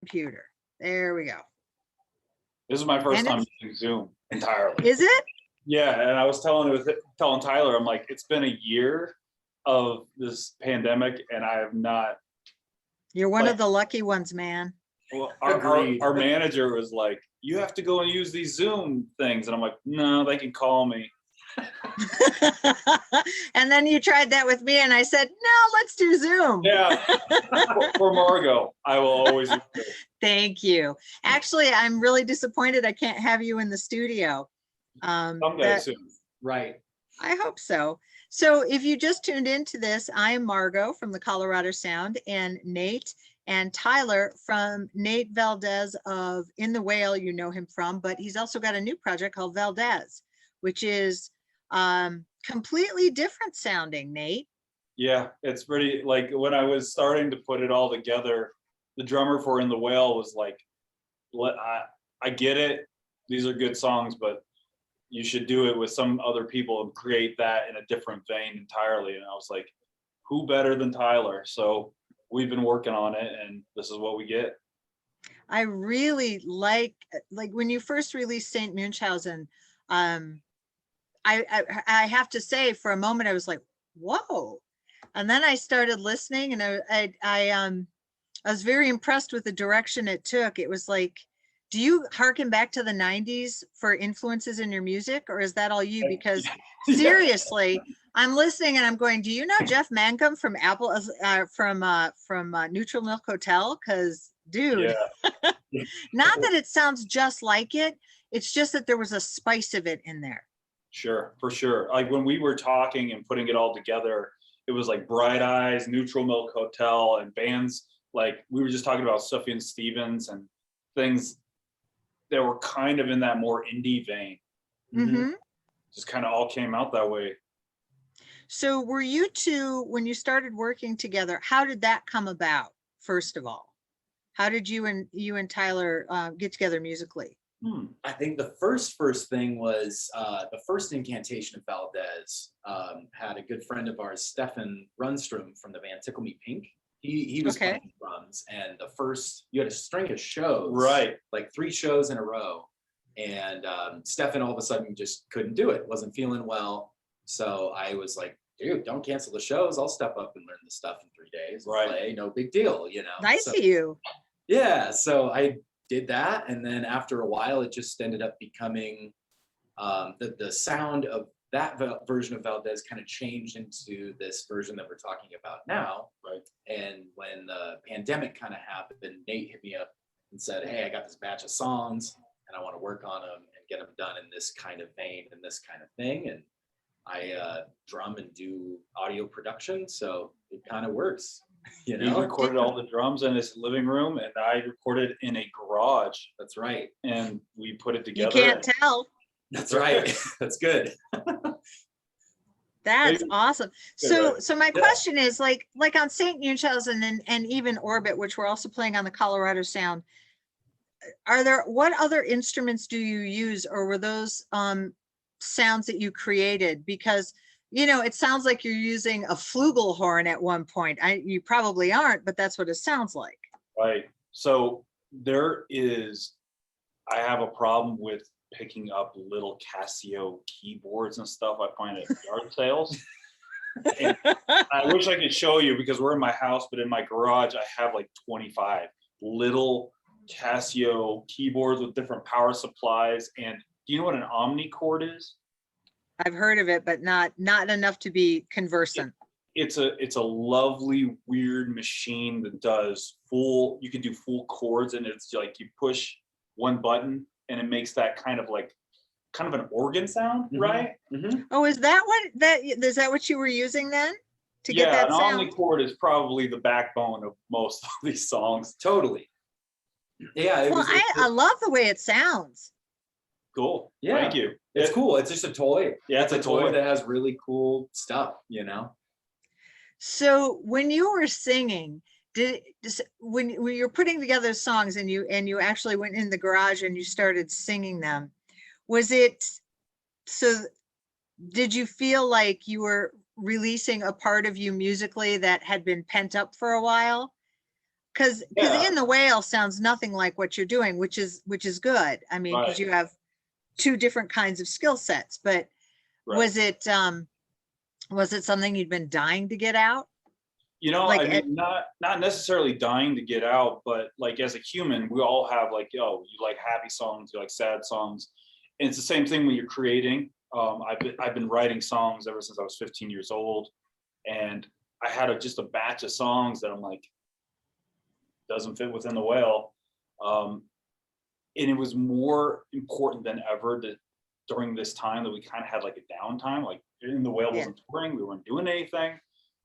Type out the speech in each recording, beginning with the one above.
computer. There we go. This is my first time using Zoom entirely. Is it? Yeah, and I was telling Tyler, I'm like, it's been a year of this pandemic, and I have not. You're one of the lucky ones, man. Well, our manager was like, you have to go and use these Zoom things, and I'm like, no, they can call me. And then you tried that with me, and I said, no, let's do Zoom. Yeah, for Margot, I will always use it. Thank you. Actually, I'm really disappointed I can't have you in the studio. Someday soon. Right. I hope so. So if you just tuned into this, I am Margot from the Colorado Sound, and Nate and Tyler from Nate Valdez of In the Whale, you know him from, but he's also got a new project called Valdez, which is completely different sounding, Nate. Yeah, it's pretty, like when I was starting to put it all together, the drummer for In the Whale was like, I get it, these are good songs, but you should do it with some other people and create that in a different vein entirely. And I was like, who better than Tyler? So we've been working on it, and this is what we get. I really like when you first released St. Munchausen, I have to say, for a moment I was like, whoa. And then I started listening, and I was very impressed with the direction it took. It was like, do you harken back to the 90s for influences in your music, or is that all you? Because seriously, I'm listening and I'm going, do you know Jeff Mangum from Neutral Milk Hotel? Because dude, not that it sounds just like it, it's just that there was a spice of it in there. Sure, for sure. Like when we were talking and putting it all together, it was like Bright Eyes, Neutral Milk Hotel, and bands like we were just talking about Sufjan Stevens and things that were kind of in that more indie vein. Mm-hmm. Just kind of all came out that way. So were you two, when you started working together, how did that come about, first of all? How did you and Tyler get together musically? I think the first thing was the first incantation of Valdez had a good friend of ours, Stefan Runstrom from the band Tickle Me Pink. He was playing drums, and you had a string of shows, right? Like 3 shows in a row, and Stefan all of a sudden just couldn't do it, wasn't feeling well. So I was like, dude, don't cancel the shows. I'll step up and learn the stuff in 3 days. Right. Play, no big deal, Nice of you. Yeah, so I did that, and then after a while, it just ended up becoming the sound of that version of Valdez kind of changed into this version that we're talking about now. Right. And when the pandemic kind of happened, Nate hit me up and said, hey, I got this batch of songs and I want to work on them and get them done in this kind of vein and this kind of thing. And I drum and do audio production, so it kind of works. He recorded all the drums in his living room, and I recorded in a garage. That's right. And we put it together. You can't tell. That's right. That's good. That's awesome. So my question is, like on St. Munchausen and even Orbit, which we're also playing on the Colorado Sound, what other instruments do you use, or were those sounds that you created? Because it sounds like you're using a flugelhorn at one point. You probably aren't, but that's what it sounds like. Right. So I have a problem with picking up little Casio keyboards and stuff I find at yard sales. And I wish I could show you, because we're in my house, but in my garage, I have like 25 little Casio keyboards with different power supplies. And do you know what an omnichord is? I've heard of it, but not enough to be conversant. It's a lovely, weird machine that does you can do full chords, and it's like you push one button and it makes that kind of an organ sound, right? Mm-hmm. Oh, is that what you were using then to get that sound? An omnichord is probably the backbone of most of these songs. Totally. Yeah. I love the way it sounds. Cool. Yeah. Thank you. It's cool. It's just a toy. Yeah, it's a toy that has really cool stuff, So when you were singing, when you're putting together songs and you actually went in the garage and you started singing them, did you feel like you were releasing a part of you musically that had been pent up for a while? Because Yeah. In the Whale sounds nothing like what you're doing, which is good. I mean, because Right. you have two different kinds of skill sets. But Right. was it something you'd been dying to get out? You know, Like, I mean, not necessarily dying to get out, but like as a human, we all have like, yo, you like happy songs, you like sad songs, and it's the same thing when you're creating. I've been writing songs ever since I was 15 years old, and I had just a batch of songs that I'm like, doesn't fit within the Whale, and it was more important than ever that during this time that we kind of had like a downtime, like in the Whale Yeah. wasn't touring, we weren't doing anything.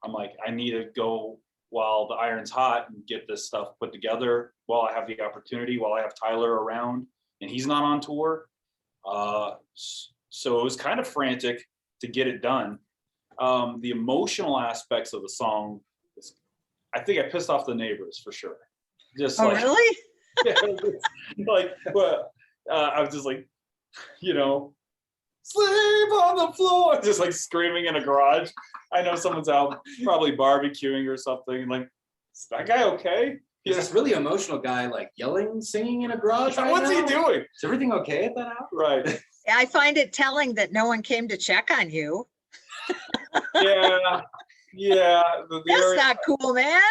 I'm like, I need to go while the iron's hot and get this stuff put together while I have the opportunity, while I have Tyler around and he's not on tour. So it was kind of frantic to get it done. The emotional aspects of the song, I think I pissed off the neighbors for sure. Just oh, like, really? like, well, I was just like, you know, sleep on the floor, just like screaming in a garage. I know someone's out probably barbecuing or something. Like, is that guy okay? Is this really emotional guy like yelling, singing in a garage right What's now? he doing? Is everything okay at that house? Right. I find it telling that no one came to check on you. Yeah. Yeah. That's not cool, man.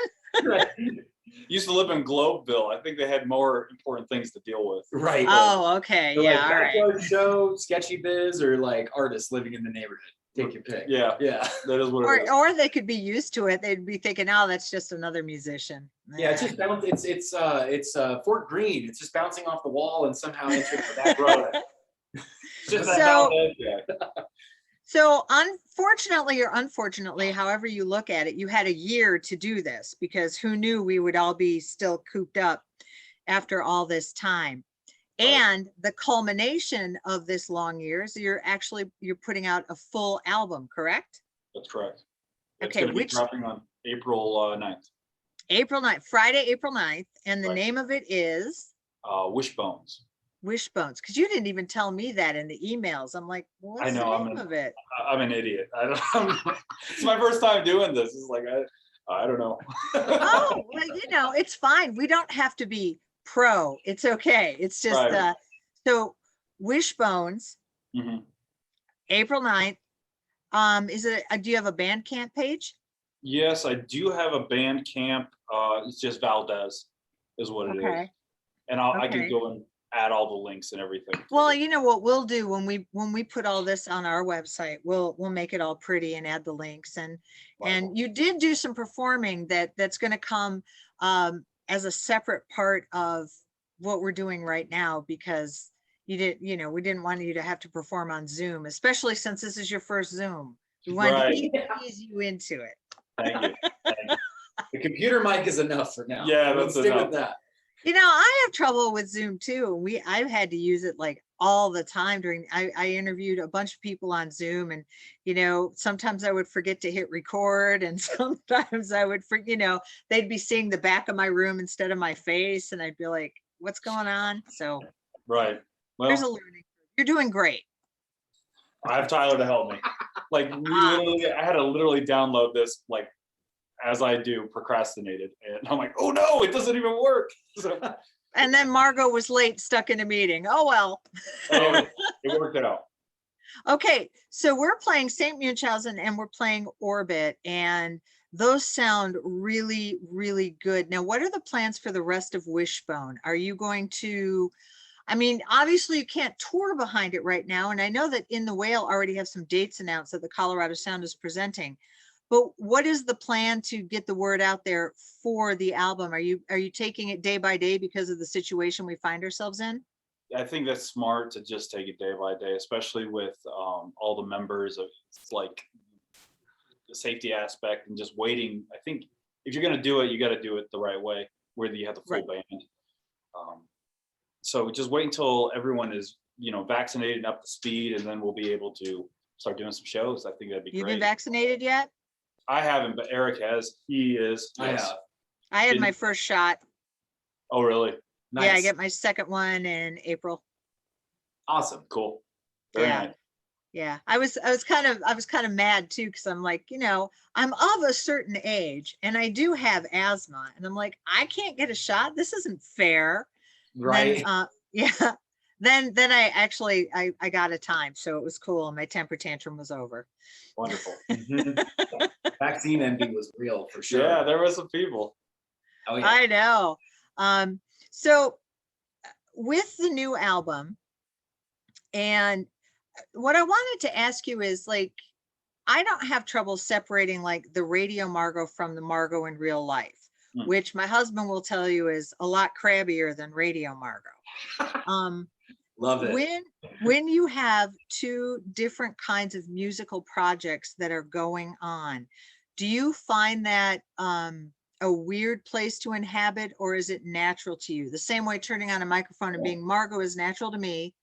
Used to live in Globeville. I think they had more important things to deal with. Right. Oh, okay. So, Yeah, like all right. backyard show, sketchy biz, or like artists living in the neighborhood. Take your pick. Yeah. Yeah. That is what it is. Or they could be used to it. They'd be thinking, oh, that's just another musician. Yeah, it's just it's Fort Greene. It's just bouncing off the wall and somehow entering the back row. Just So- that Valdez guy. So unfortunately or unfortunately, however you look at it, you had a year to do this because who knew we would all be still cooped up after all this time. Right. And the culmination of this long years, you're putting out a full album, correct? That's correct. It's Okay, going to be which dropping on April 9th. April 9th, Friday, April 9th. And the Right. name of it is Wishbones. Wishbones. Because you didn't even tell me that in the emails. I'm like, what's I know, the I'm name of it? I'm an idiot. It's my first time doing this. It's like, I don't know. Oh, well, it's fine. We don't have to be pro. It's okay. It's just, Right. So Wishbones, Mhm. April 9th. Do you have a Bandcamp page? Yes, I do have a band camp. It's just Valdez is what it is. Okay. And I can Okay. go and add all the links and everything. Well, you know what we'll do when we put all this on our website, we'll make it all pretty and add the links. And Wonderful. you did do some performing that's going to come as a separate part of what we're doing right now because we didn't want you to have to perform on Zoom, especially since this is your first Zoom. We wanted Right. to ease you into it. Thank you. Thank you. The computer mic is enough for now. Yeah, We'll that's stick enough. with that. I have trouble with Zoom too. I've had to use it like all the time I interviewed a bunch of people on Zoom and, sometimes I would forget to hit record and sometimes I would, they'd be seeing the back of my room instead of my face. And I'd be like, what's going on? So Right. there's a Well, learning. You're doing great. I have Tyler to help me. Like I had to literally download this like as I do procrastinated. And I'm like, oh no, it doesn't even work. So, And then Margot was late, stuck in a meeting. Oh, well. it worked out. Okay, so we're playing St. Munchausen and we're playing Orbit, and those sound really, really good. Now, what are the plans for the rest of Wishbone? Are you going to, obviously you can't tour behind it right now, and I know that In the Whale already have some dates announced that the Colorado Sound is presenting. But what is the plan to get the word out there for the album? Are you taking it day by day because of the situation we find ourselves in? I think that's smart to just take it day by day, especially with all the members of like the safety aspect and just waiting. I think if you're going to do it, you got to do it the right way, where you have the full band. So just wait until everyone is, vaccinated and up to speed, and then we'll be able to start doing some shows. I think that'd be You've great. been vaccinated yet? I haven't, but Eric has. He is. I Yes. have. I had Didn't- my first shot. Oh, really? Nice. Yeah, I get my second one in April. Awesome. Cool. Very Yeah. nice. Yeah, I was kind of mad too, because I'm like, I'm of a certain age and I do have asthma, and I'm like, I can't get a shot. This isn't fair. And then Right. yeah, then I got a time, so it was cool, and my temper tantrum was over. Wonderful. Mhm. Vaccine envy was real for sure. Yeah, there were some people. Oh yeah. I know. So with the new album, and what I wanted to ask you is, like, I don't have trouble separating like the radio Margot from the Margot in real life, Hmm. which my husband will tell you is a lot crabbier than radio Margot. Um, Love it. when you have two different kinds of musical projects that are going on, do you find that a weird place to inhabit, or is it natural to you? The same way turning on a microphone and being Margot is natural to me.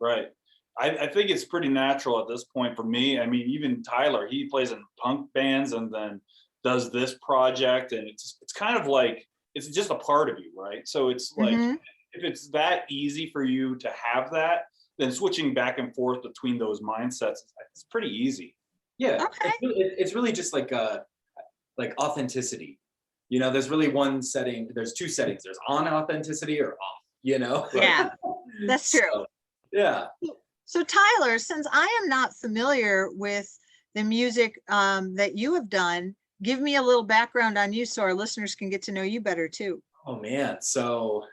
Right. I think it's pretty natural at this point for me. I mean, even Tyler, he plays in punk bands and then does this project, and it's kind of like it's just a part of you, right? So it's like Mhm. if it's that easy for you to have that, then switching back and forth between those mindsets, it's pretty easy. Yeah. Okay. It's really just like authenticity. There's really one setting. There's two settings. There's on authenticity or off. Yeah, that's true. So, yeah. So Tyler, since I am not familiar with the music that you have done, give me a little background on you so our listeners can get to know you better too. Oh man. So,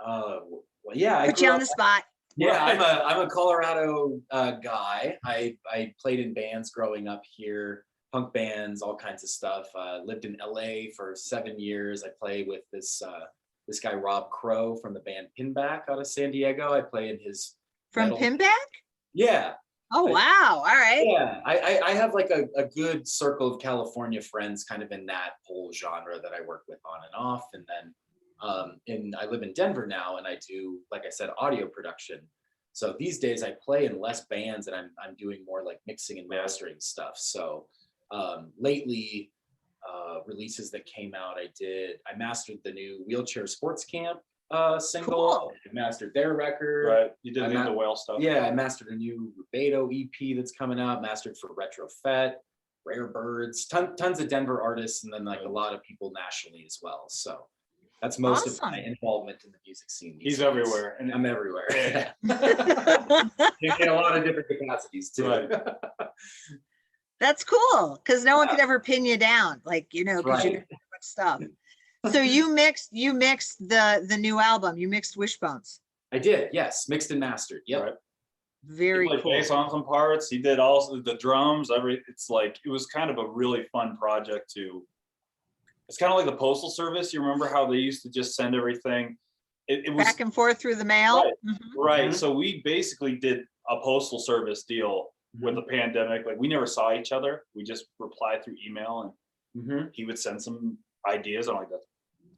well, yeah, I Put you grew on up. the spot. Yeah, I'm a Colorado guy. I played in bands growing up here, punk bands, all kinds of stuff. Lived in LA for 7 years. I play with this guy Rob Crow from the band Pinback out of San Diego. I play in his From metal. Pinback? Yeah, Oh, wow. All right. yeah. I have like a good circle of California friends kind of in that whole genre that I work with on and off. And then I live in Denver now, and I do, like I said, audio production. So these days I play in less bands, and I'm doing more like mixing and mastering stuff. So lately, releases that came out, I mastered the new Wheelchair Sports Camp single. Cool. I mastered their record. Right. You did the whale stuff. Yeah, I mastered a new Rubedo EP that's coming out, mastered for Retrofet, Rare Birds, tons of Denver artists, and then like a lot of people nationally as well. So that's most of my involvement in the music scene. He's everywhere. And I'm everywhere. Yeah. In a lot of different capacities too. Right. That's cool, because no one could ever pin you down, like, because you do so much stuff. So you mixed the new album. You mixed Wishbones. I did, yes, mixed and mastered. Yep. Right. Very cool. Bass on some parts. He did also the drums. It's like it was kind of a really fun project to. It's kind of like the Postal Service. You remember how they used to just send everything? It was back and forth through the mail. Right. Mm-hmm. Right. Mm-hmm. So we basically did a Postal Service deal with the pandemic. Like we never saw each other. We just replied through email, and he would send some ideas. I'm like, that's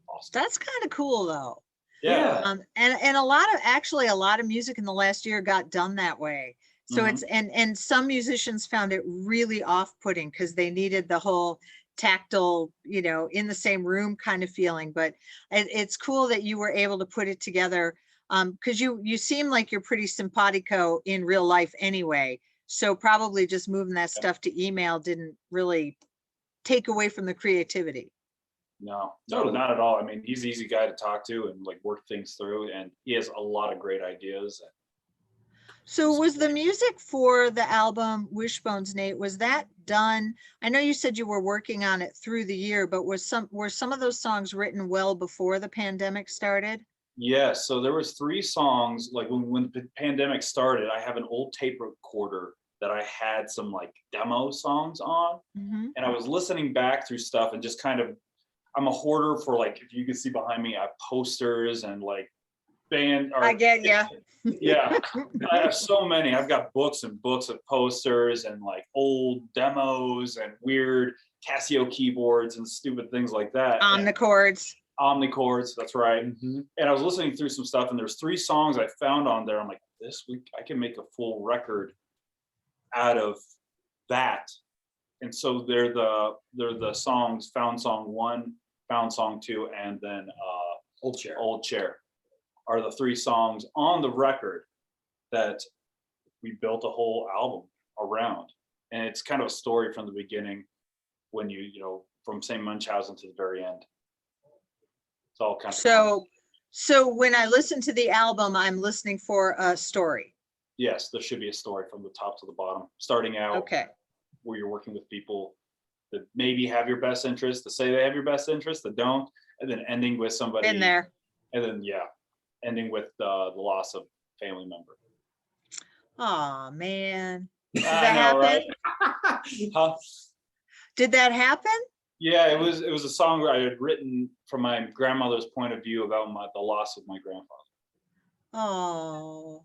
awesome. That's kind of cool though. Yeah. And a lot of music in the last year got done that way. So it's and some musicians found it really off-putting because they needed the whole tactile, in the same room kind of feeling. But it's cool that you were able to put it together, because you seem like you're pretty simpatico in real life anyway. So probably just moving that stuff to email didn't really take away from the creativity. No, Totally. not at all. I mean, he's an easy guy to talk to and like work things through, and he has a lot of great ideas. So was the music for the album Wishbones, Nate, was that done? I know you said you were working on it through the year, but were some of those songs written well before the pandemic started? Yes. So there was 3 songs. Like when the pandemic started, I have an old tape recorder that I had some like demo songs on, and I was listening back through stuff and just kind of. I'm a hoarder for, like, if you can see behind me, I have posters and like band. I get ya. Yeah, I have so many. I've got books and books of posters and like old demos and weird Casio keyboards and stupid things like that. Omnichords. Omnichords, that's right. And I was listening through some stuff, and there's 3 songs I found on there. I'm like, this week I can make a full record out of that. And so they're the songs Found Song 1, Found Song 2, and then Old Chair are the 3 songs on the record that we built a whole album around. And it's kind of a story from the beginning when you know, from St. Munchausen to the very end. It's all kind of. So when I listen to the album, I'm listening for a story. Yes, there should be a story from the top to the bottom, starting out Okay. where you're working with people that maybe have your best interest, that say they have your best interest, that don't, and then ending with somebody. Been there. And then, yeah, ending with the loss of a family member. Oh, man. Did I that know, happen? right? Huh? Did that happen? Yeah, it was a song I had written from my grandmother's point of view about the loss of my grandfather. Oh,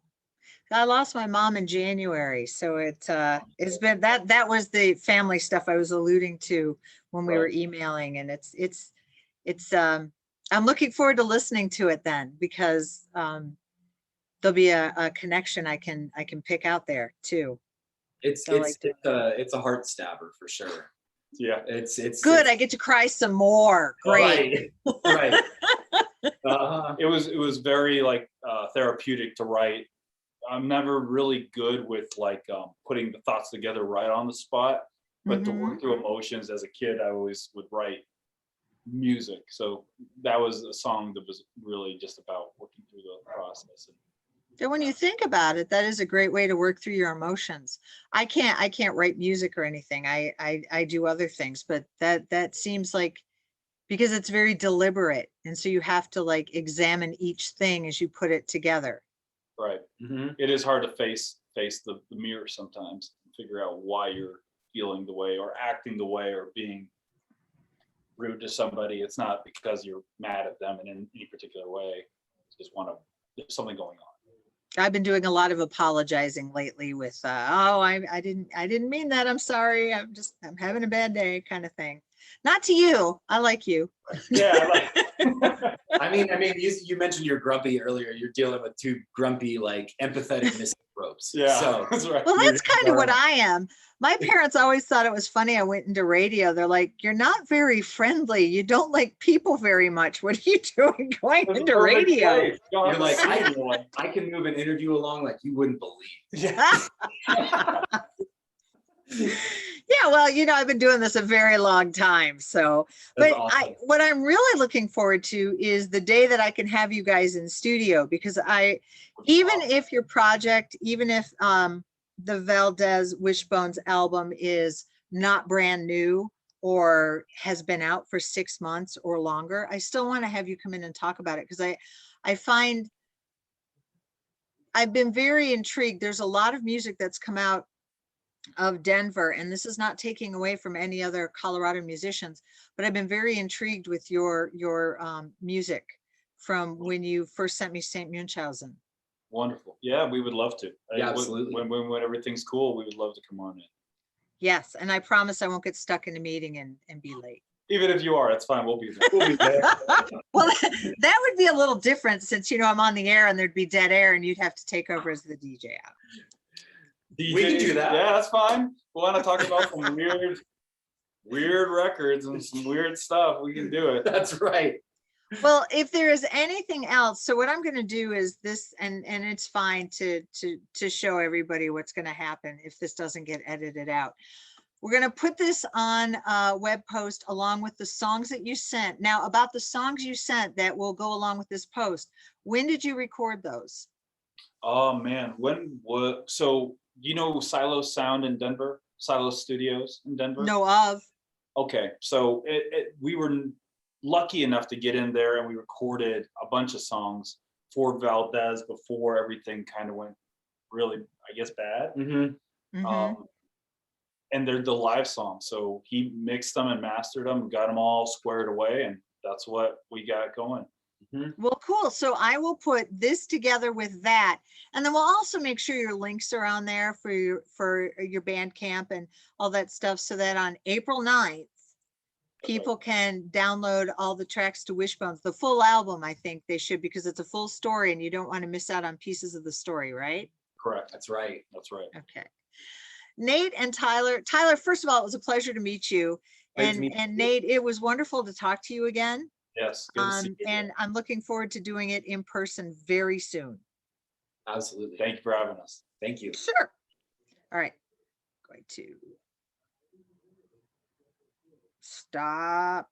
I lost my mom in January. So it's been that was the family stuff I was alluding to when we were Right. emailing, and it's I'm looking forward to listening to it then, because there'll be a connection I can pick out there too. It's So, like, it's a heart stabber for sure. Yeah. It's good. I get to cry some more. Great. Right. Right. Uh-huh. It was very like therapeutic to write. I'm never really good with like putting the thoughts together right on the spot, but to work through emotions as a kid, I always would write music. So that was a song that was really just about working through the process. And when you think about it, that is a great way to work through your emotions. I can't write music or anything. I do other things, but that seems like, because it's very deliberate, and so you have to like examine each thing as you put it together. Right. It is hard to face the mirror sometimes and figure out why you're feeling the way or acting the way or being rude to somebody. It's not because you're mad at them in any particular way. You just there's something going on. I've been doing a lot of apologizing lately with I didn't mean that. I'm sorry. I'm having a bad day kind of thing. Not to you. I like you. Yeah. I mean, you mentioned you're grumpy earlier. You're dealing with two grumpy, like empathetic misanthropes. Yeah, So that's right. Well, that's kind of what I am. My parents always thought it was funny I went into radio. They're like, you're not very friendly. You don't like people very much. What are you doing going That's a into perfect radio? place. you're like, Honestly. I can move an interview along like you wouldn't believe. Yeah. Yeah, well, I've been doing this a very long time. So, That's but awesome. what I'm really looking forward to is the day that I can have you guys in studio, because even if your project, even if the Valdez Wishbones album is not brand new or has been out for 6 months or longer, I still want to have you come in and talk about it, because I find I've been very intrigued. There's a lot of music that's come out of Denver, and this is not taking away from any other Colorado musicians, but I've been very intrigued with your music from when you first sent me St. Munchausen. Wonderful. Yeah, we would love to. Yeah, absolutely. When everything's cool, we would love to come on in. Yes, and I promise I won't get stuck in a meeting and be late. Even if you are, it's fine. We'll be there. We'll be there. Well, that would be a little different, since I'm on the air and there'd be dead air and you'd have to take over as the DJ out. We can do that. Yeah, that's fine. We want to talk about some weird records and some weird stuff. We can do it. That's right. Well, if there is anything else, so what I'm going to do is this, and it's fine to show everybody what's going to happen if this doesn't get edited out. We're going to put this on a web post along with the songs that you sent. Now, about the songs you sent that will go along with this post, when did you record those? Oh man, so Silo Sound in Denver, Silo Studios in Denver? Know of. Okay, so we were lucky enough to get in there and we recorded a bunch of songs for Valdez before everything kind of went really, I guess, bad. And they're the live songs, so he mixed them and mastered them, got them all squared away, and that's what we got going. Well, cool. So I will put this together with that, and then we'll also make sure your links are on there for your Bandcamp and all that stuff, so that on April 9th, people can download all the tracks to Wishbones, the full album. I think they should, because it's a full story and you don't want to miss out on pieces of the story, right? Correct. That's right. Okay. Nate and Tyler, first of all, it was a pleasure to meet you. And Nate, it was wonderful to talk to you again. Yes. Good to see you. And I'm looking forward to doing it in person very soon. Absolutely. Thank you for having us. Thank you. Sure. All right. Going to stop